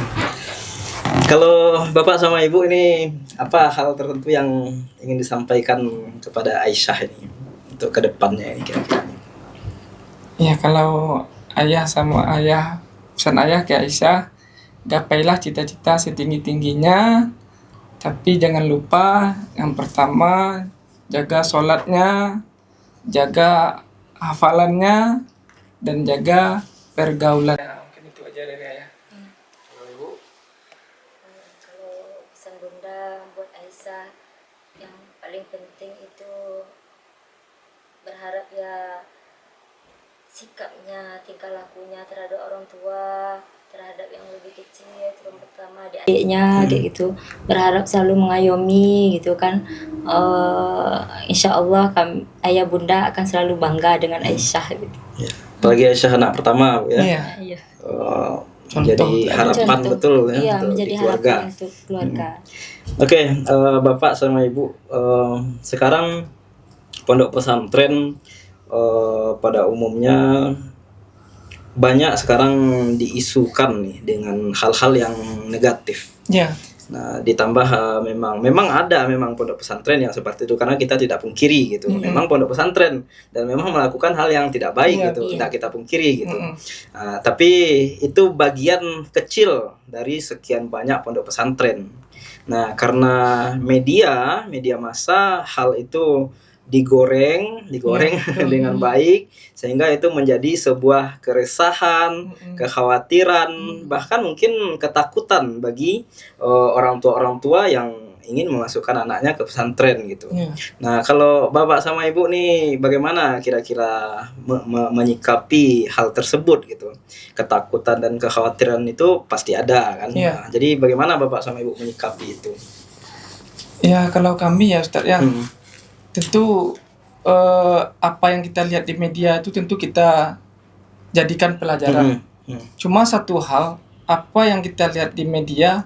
Kalau Bapak sama Ibu ini apa hal tertentu yang ingin disampaikan kepada Aisyah ini untuk kedepannya ini kira-kira? Ya, kalau ayah sama ayah, pesan ayah ke Aisyah, gapailah cita-cita setinggi-tingginya, Tapi jangan lupa yang pertama jaga sholatnya, jaga hafalannya, dan jaga pergaulannya. Mungkin itu aja dari ayah. Kalau ibu? Kalau pesan bunda buat Aisyah, yang paling penting itu berharap ya sikapnya, tingkah lakunya terhadap orang tua, terhadap yang lebih kecil, terutama adik-adiknya kayak gitu, berharap selalu mengayomi gitu kan. Insya Allah ayah bunda akan selalu bangga dengan Aisyah gitu. Ya. Apalagi Aisyah anak pertama Bu, ya. Iya. Iya. Menjadi harapan Contoh. betul ya Iya, untuk menjadi di keluarga. harapan untuk keluarga. Oke, Bapak sama Ibu, sekarang pondok pesantren pada umumnya banyak sekarang diisukan nih dengan hal-hal yang negatif. Iya. Nah, ditambah memang ada pondok pesantren yang seperti itu, karena kita tidak pungkiri gitu. Memang pondok pesantren dan memang melakukan hal yang tidak baik Iya, gitu, iya. tidak kita pungkiri gitu. Tapi itu bagian kecil dari sekian banyak pondok pesantren. Nah, karena media massa hal itu digoreng dengan baik, sehingga itu menjadi sebuah keresahan, kekhawatiran, bahkan mungkin ketakutan bagi orang tua yang ingin memasukkan anaknya ke pesantren gitu. Iya. Nah, kalau Bapak sama Ibu nih bagaimana kira-kira menyikapi hal tersebut gitu? Ketakutan dan kekhawatiran itu pasti ada kan. Iya. Nah, jadi bagaimana Bapak sama Ibu menyikapi itu? Ya kalau kami ya Ustadz ya, tentu apa yang kita lihat di media itu tentu kita jadikan pelajaran. Cuma satu hal, apa yang kita lihat di media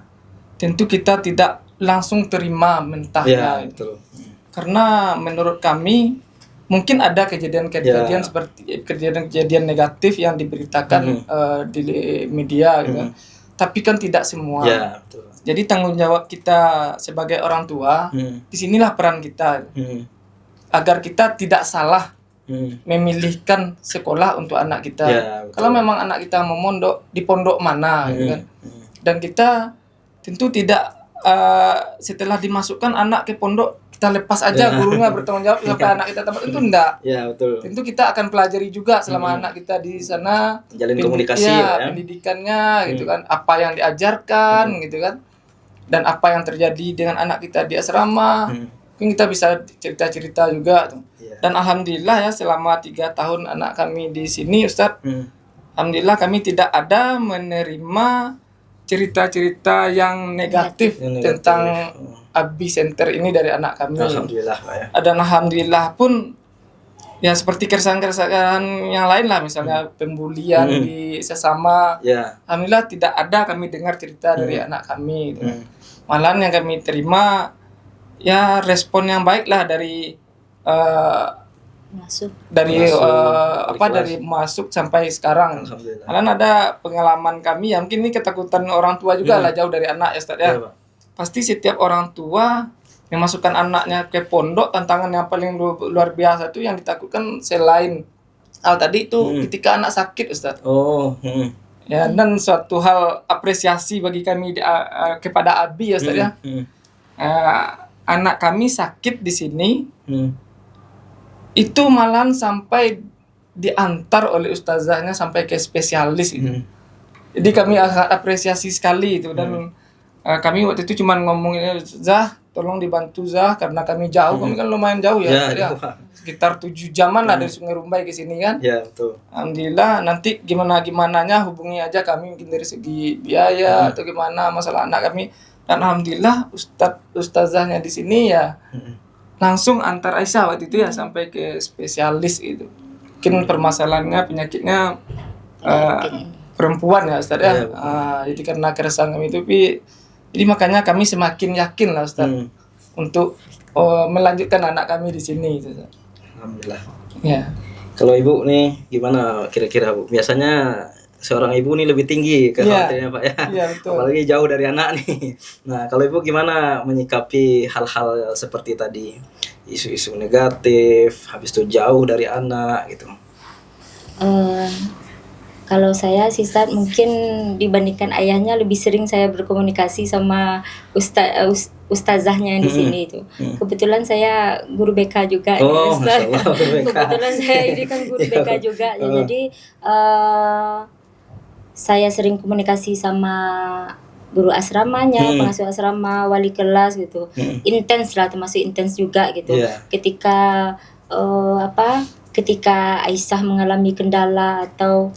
tentu kita tidak langsung terima Ya, mentahnya. betul. Karena menurut kami mungkin ada kejadian-kejadian Ya. seperti kejadian-kejadian negatif yang diberitakan di media gitu. Tapi kan tidak semua. Ya, betul. Jadi tanggung jawab kita sebagai orang tua, disinilah peran kita agar kita tidak salah memilihkan sekolah untuk anak kita. Ya, betul. Kalau memang anak kita mau mondok, di pondok mana gitu kan. Dan kita tentu tidak setelah dimasukkan anak ke pondok kita lepas aja, gurunya bertanggung jawab sampai anak kita tamat, itu enggak. Ya, betul. Tentu kita akan pelajari juga selama anak kita di sana, Menjalin komunikasi ya. pendidikannya gitu kan, apa yang diajarkan gitu kan, dan apa yang terjadi dengan anak kita di asrama. Mungkin kita bisa cerita-cerita juga tuh. Iya. Dan alhamdulillah ya selama 3 tahun anak kami di sini Ustadz, alhamdulillah kami tidak ada menerima cerita-cerita yang negatif, Yang negatif. tentang Abi Center ini dari anak kami. Alhamdulillah Pak ya. Dan alhamdulillah pun ya seperti keresahan-keresahan yang lain lah, misalnya pembulian di sesama. Ya. Alhamdulillah tidak ada kami dengar cerita dari anak kami gitu. Malahan yang kami terima ya respon yang baik lah dari Masuk. dari Masuk, dari masuk sampai sekarang. Alhamdulillah. Malahan ada pengalaman kami ya, mungkin ini ketakutan orang tua juga lah, jauh dari anak ya Ustadz ya. Iya, Pak. Pasti setiap orang tua yang masukkan anaknya ke pondok, tantangan yang paling luar biasa itu yang ditakutkan selain hal tadi itu ketika anak sakit Ustadz. Oh, Ya, dan suatu hal apresiasi bagi kami kepada Abi ya Ustadz ya. Anak kami sakit di sini itu malahan sampai diantar oleh ustazahnya sampai ke spesialis gitu. Jadi kami sangat apresiasi sekali itu, dan kami waktu itu cuma ngomongin, Zah tolong dibantu Zah karena kami jauh, kami kan lumayan jauh ya, Ya, Ustadz ya. jauh, Pak. Sekitar 7 jaman lah dari Sungai Rumbai ke sini kan. Ya, betul. Alhamdulillah, nanti gimananya hubungi aja kami mungkin dari segi biaya atau gimana masalah anak kami. Dan alhamdulillah ustazahnya di sini ya langsung antar Aisyah waktu itu ya sampai ke spesialis gitu. Mungkin permasalahannya penyakitnya perempuan ya Ustaz ya. Iya, Jadi karena keresahan kami itu, jadi makanya kami semakin yakin lah Ustaz untuk melanjutkan anak kami di sini gitu, Ustaz. Alhamdulillah. Ya. Kalau Ibu nih gimana kira-kira Bu? Biasanya seorang ibu nih lebih tinggi kekhawatirannya Pak ya. Iya, betul. Apalagi jauh dari anak nih. Nah, kalau Ibu gimana menyikapi hal-hal seperti tadi? Isu-isu negatif, habis itu jauh dari anak gitu. Kalau saya sih Ustaz, mungkin dibandingkan ayahnya lebih sering saya berkomunikasi sama ustazahnya yang di sini itu. Kebetulan saya guru BK juga ya, Oh, Ustaz. Masya Allah, guru BK. Kebetulan saya ini kan guru BK juga ya. Jadi saya sering komunikasi sama guru asramanya, pengasuh asrama, wali kelas gitu. Intens lah, termasuk intens juga gitu. Iya. Ketika Aisyah mengalami kendala atau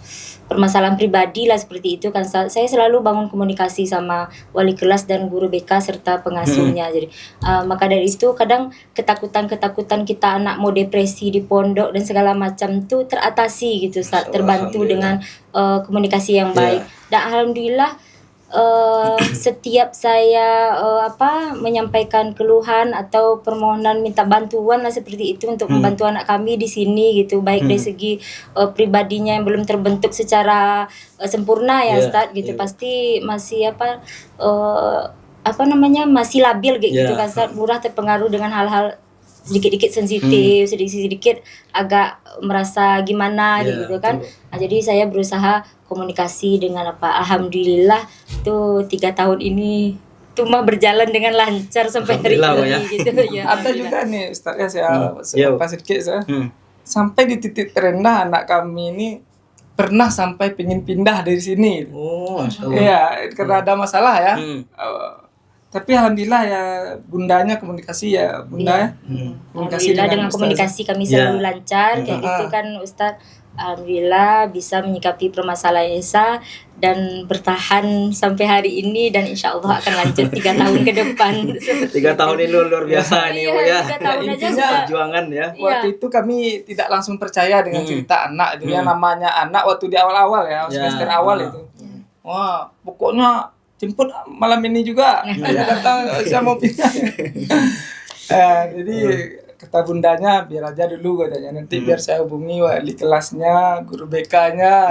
permasalahan pribadi lah seperti itu kan, saya selalu bangun komunikasi sama wali kelas dan guru BK serta pengasuhnya. Jadi maka dari itu kadang ketakutan kita anak mau depresi di pondok dan segala macam tuh teratasi gitu, Ustaz. Terbantu dengan komunikasi yang baik. Dan alhamdulillah setiap saya menyampaikan keluhan atau permohonan minta bantuan lah seperti itu untuk membantu anak kami di sini gitu, baik dari segi pribadinya yang belum terbentuk secara sempurna ya Ustaz gitu, pasti masih masih labil gitu kan Ustaz, mudah terpengaruh dengan hal-hal sedikit-sedikit sensitif, sedikit-sedikit agak merasa gimana gitu kan. Nah, jadi saya berusaha komunikasi dengan Alhamdulillah tuh 3 tahun ini tuh mah berjalan dengan lancar sampai hari ini gitu ya. Ada juga nih Ustaz ya, saya sedikit saya. Sampai di titik terendah anak kami ini pernah sampai pengen pindah dari sini. Oh, Masya Allah. Iya, karena ada masalah ya. Tapi alhamdulillah ya bundanya komunikasi ya bunda. Alhamdulillah dengan komunikasi kami selalu lancar kayak gitu kan Ustaz. Alhamdulillah bisa menyikapi permasalahan Isa dan bertahan sampai hari ini, dan insya Allah akan lanjut 3 tahun ke depan. 3 tahun ini luar biasa ini Bu ya. 3 tahun aja Intinya, sudah. Perjuangan ya. Waktu itu kami tidak langsung percaya dengan cerita anak itu yang namanya anak waktu di awal-awal ya, semester awal itu. Wah, pokoknya jemput malam ini juga. Saya datang, saya mau pindah. Jadi kata bundanya biar aja dulu katanya, nanti biar saya hubungi wali kelasnya, guru BK-nya,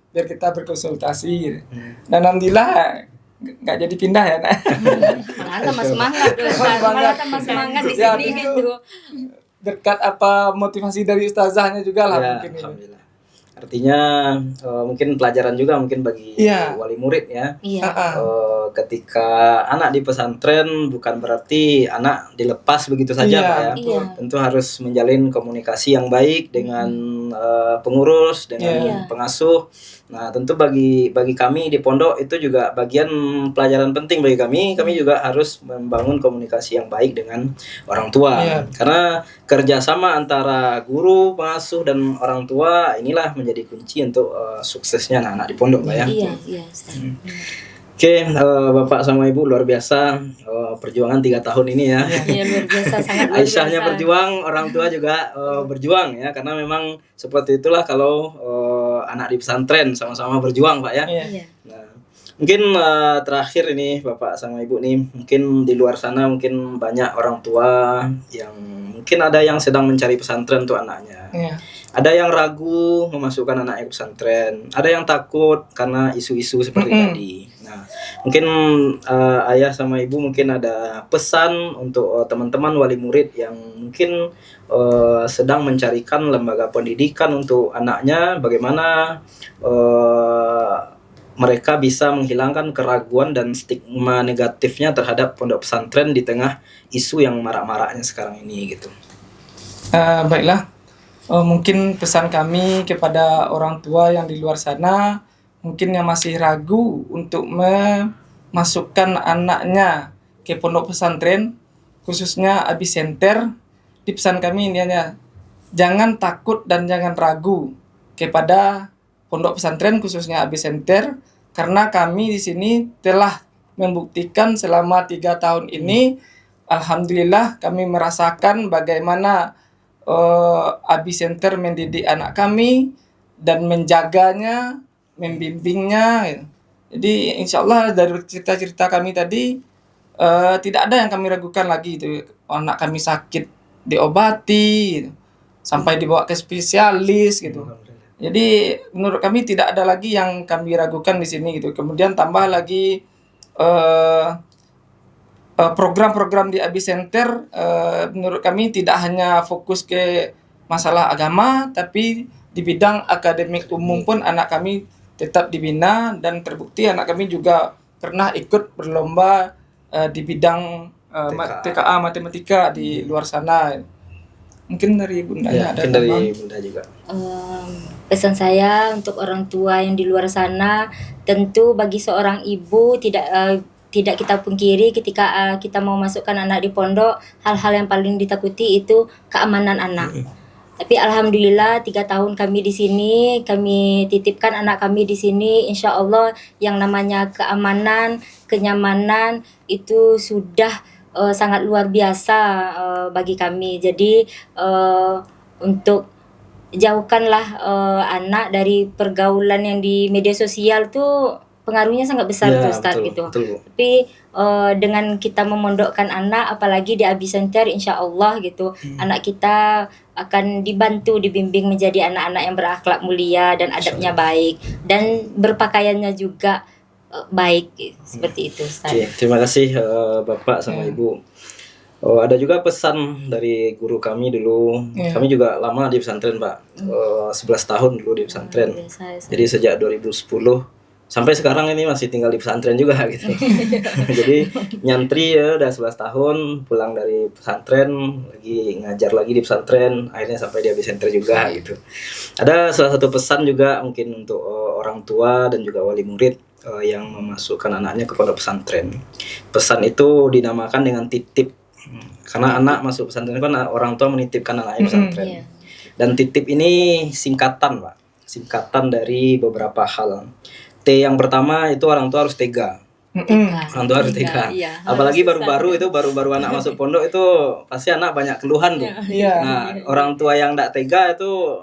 biar kita berkonsultasi. Dan alhamdulillah nggak jadi pindah ya. Malah tambah semangat malah tambah semangat di sini gitu. Berkat motivasi dari ustazahnya juga lah mungkin ini. Alhamdulillah. Artinya mungkin pelajaran juga mungkin bagi wali murid ya. Ketika anak di pesantren bukan berarti anak dilepas begitu saja Pak ya. Tentu harus menjalin komunikasi yang baik dengan pengurus, dengan pengasuh. Nah, tentu bagi kami di pondok itu juga bagian pelajaran penting bagi kami. Kami juga harus membangun komunikasi yang baik dengan orang tua. Karena kerjasama antara guru, pengasuh dan orang tua inilah menjadi kunci untuk suksesnya anak-anak di pondok Pak ya. Iya. Oke, Bapak sama Ibu luar biasa perjuangan 3 tahun ini ya. Iya, luar biasa, sangat luar biasa. Aisyahnya berjuang, orang tua juga berjuang ya, karena memang seperti itulah kalau anak di pesantren sama-sama berjuang Pak ya. Nah, mungkin terakhir ini Bapak sama Ibu nih, mungkin di luar sana mungkin banyak orang tua yang mungkin ada yang sedang mencari pesantren untuk anaknya. Ada yang ragu memasukkan anaknya ke pesantren, ada yang takut karena isu-isu seperti tadi. Nah, mungkin ayah sama ibu mungkin ada pesan untuk teman-teman wali murid yang mungkin sedang mencarikan lembaga pendidikan untuk anaknya, bagaimana mereka bisa menghilangkan keraguan dan stigma negatifnya terhadap pondok pesantren di tengah isu yang marak-maraknya sekarang ini gitu. Baiklah. Mungkin pesan kami kepada orang tua yang di luar sana, mungkin yang masih ragu untuk memasukkan anaknya ke pondok pesantren, khususnya Abi Center, di pesan kami ini hanya jangan takut dan jangan ragu kepada pondok pesantren khususnya Abi Center, karena kami di sini telah membuktikan selama 3 tahun ini, alhamdulillah kami merasakan bagaimana Abi Center mendidik anak kami dan menjaganya, membimbingnya. Jadi insya Allah dari cerita-cerita kami tadi tidak ada yang kami ragukan lagi itu. Anak kami sakit diobati, sampai dibawa ke spesialis gitu. Jadi menurut kami tidak ada lagi yang kami ragukan di sini gitu. Kemudian tambah lagi program-program di Abi Center menurut kami tidak hanya fokus ke masalah agama, tapi di bidang akademik umum pun anak kami tetap dibina, dan terbukti anak kami juga pernah ikut berlomba di bidang TKA matematika di luar sana. Mungkin dari bundanya ada Mungkin dari tambahan? bunda juga. Pesan saya untuk orang tua yang di luar sana, tentu bagi seorang ibu tidak kita pungkiri ketika kita mau masukkan anak di pondok, hal-hal yang paling ditakuti itu keamanan anak. Tapi alhamdulillah 3 tahun kami di sini, kami titipkan anak kami di sini. Insya Allah yang namanya keamanan, kenyamanan itu sudah sangat luar biasa bagi kami. Jadi untuk jauhkanlah anak dari pergaulan yang di media sosial tuh pengaruhnya sangat besar tuh Ustaz betul, gitu. betul, Bu. Tapi dengan kita memondokkan anak, apalagi di Abi Center, insya Allah gitu, anak kita akan dibantu, dibimbing menjadi anak-anak yang berakhlak mulia dan adabnya baik dan berpakaiannya juga baik, seperti itu Ustaz. Oke, terima kasih Bapak sama Ibu. Ada juga pesan dari guru kami dulu. Kami juga lama di pesantren, Pak. 11 tahun dulu di pesantren. Jadi sejak 2010 sampai sekarang ini masih tinggal di pesantren juga gitu. Jadi nyantri ya udah 11 tahun, pulang dari pesantren lagi ngajar lagi di pesantren, akhirnya sampai di Abi Center juga gitu. Ada salah satu pesan juga mungkin untuk orang tua dan juga wali murid yang memasukkan anaknya ke pondok pesantren. Pesan itu dinamakan dengan titip. Karena anak masuk pesantren kan orang tua menitipkan anaknya pesantren. Dan titip ini singkatan, Pak. Singkatan dari beberapa hal. T yang pertama itu orang tua harus tega. Orang tua harus tega. Iya, Apalagi baru-baru anak masuk pondok itu pasti anak banyak keluhan tuh. Nah, orang tua yang enggak tega itu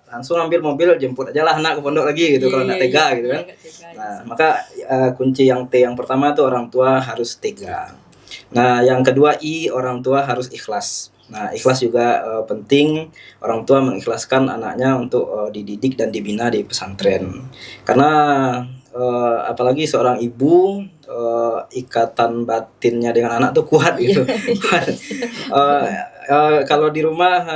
langsung ambil mobil jemput aja lah anak ke pondok lagi gitu kalau enggak tega gitu kan. Nah, maka kunci yang T yang pertama itu orang tua harus tega. Nah, yang kedua I, orang tua harus ikhlas. Nah, ikhlas juga penting. Orang tua mengikhlaskan anaknya untuk dididik dan dibina di pesantren. Karena apalagi seorang ibu, ikatan batinnya dengan anak tuh kuat gitu. Kalau di rumah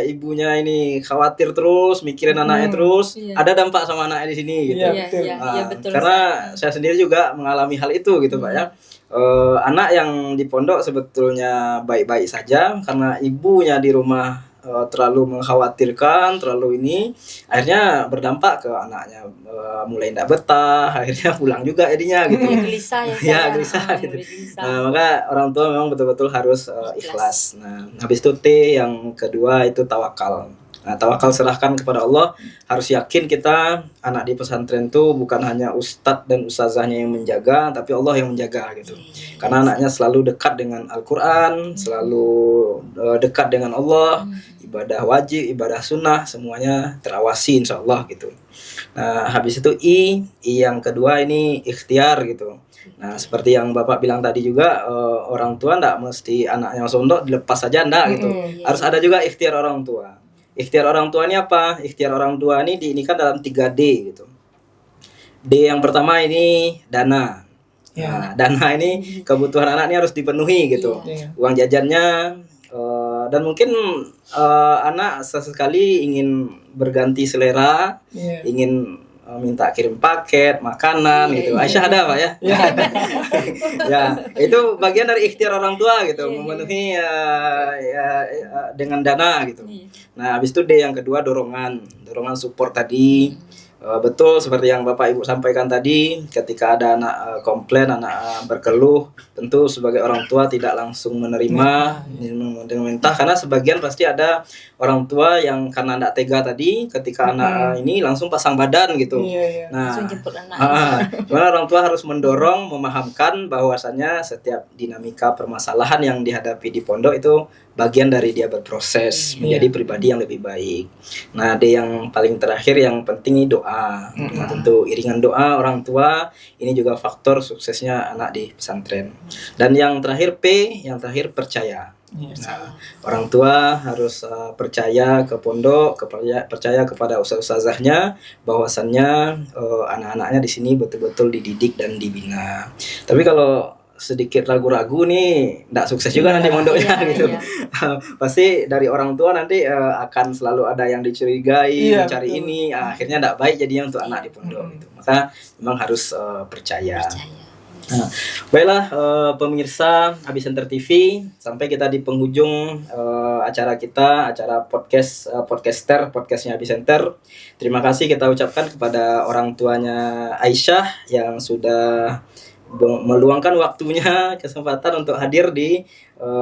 ibunya ini khawatir terus, mikirin anaknya terus, ada dampak sama anaknya di sini gitu. Betul. Karena saya sendiri juga mengalami hal itu gitu, Pak ya. Anak yang di pondok sebetulnya baik-baik saja, karena ibunya di rumah terlalu mengkhawatirkan, terlalu ini, akhirnya berdampak ke anaknya, mulai tidak betah, akhirnya pulang juga jadinya gitu. Gelisah ya. Gelisah gitu. Nah, maka orang tua memang betul-betul harus ikhlas. Nah, habis itu T yang kedua itu tawakal. Nah, tawakal serahkan kepada Allah. Harus yakin kita anak di pesantren itu bukan hanya ustadz dan ustazahnya yang menjaga, tapi Allah yang menjaga gitu. Karena anaknya selalu dekat dengan Al-Quran, selalu dekat dengan Allah, ibadah wajib, ibadah sunnah, semuanya terawasi insya Allah gitu. Nah, habis itu I yang kedua ini ikhtiar gitu. Nah, seperti yang Bapak bilang tadi juga, orang tua enggak mesti anaknya masuk pondok dilepas saja enggak gitu. Harus ada juga ikhtiar orang tua. Ikhtiar orang tua ini apa? Ikhtiar orang tua ini diinikan dalam 3D gitu. D yang pertama ini dana. Nah, dana ini kebutuhan anak ini harus dipenuhi gitu. Uang jajannya, dan mungkin anak sesekali ingin berganti selera, ingin minta kirim paket, makanan gitu. Aisyah ada Pak ya? Ya, itu bagian dari ikhtiar orang tua gitu, memenuhi dengan dana gitu. Nah, habis itu D yang kedua dorongan support tadi. Betul seperti yang Bapak Ibu sampaikan tadi, ketika ada anak komplain, anak berkeluh, tentu sebagai orang tua tidak langsung menerima dengan mentah, karena sebagian pasti ada orang tua yang karena tidak tega tadi, ketika anak ini langsung pasang badan gitu. Nah, karena orang tua harus mendorong, memahamkan bahwasannya setiap dinamika permasalahan yang dihadapi di pondok itu bagian dari dia berproses menjadi pribadi yang lebih baik. Nah, D yang paling terakhir yang penting ini doa. Nah, tentu iringan doa orang tua ini juga faktor suksesnya anak di pesantren. Dan yang terakhir P, yang terakhir percaya. Nah, orang tua harus percaya ke pondok, percaya kepada ustaz-ustazahnya bahwasannya anak-anaknya di sini betul-betul dididik dan dibina. Tapi kalau sedikit ragu-ragu nih, nggak sukses juga nanti mondoknya Iya, gitu. iya. Pasti dari orang tua nanti akan selalu ada yang dicurigai, Iya, mencari betul. ini, akhirnya nggak baik jadinya untuk anak di pondok gitu. Maka memang harus percaya. Nah, baiklah pemirsa Abicenter TV, sampai kita di penghujung acara kita, acara podcastnya Abicenter. Terima kasih kita ucapkan kepada orang tuanya Aisyah yang sudah meluangkan waktunya, kesempatan untuk hadir di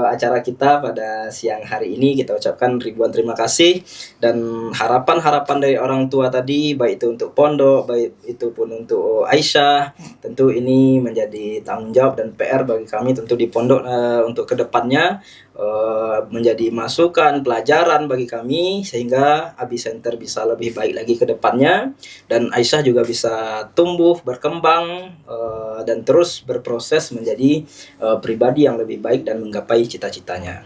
acara kita pada siang hari ini. Kita ucapkan ribuan terima kasih, dan harapan-harapan dari orang tua tadi, baik itu untuk pondok, baik itu pun untuk Aisyah, tentu ini menjadi tanggung jawab dan PR bagi kami tentu di pondok untuk kedepannya menjadi masukan, pelajaran bagi kami, sehingga Abicenter bisa lebih baik lagi ke depannya, dan Aisyah juga bisa tumbuh, berkembang, dan terus berproses menjadi pribadi yang lebih baik dan menggapai cita-citanya.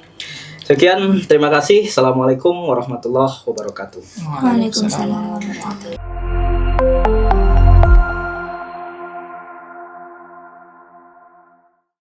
Sekian, terima kasih. Assalamualaikum warahmatullahi wabarakatuh. Waalaikumsalam warahmatullahi wabarakatuh.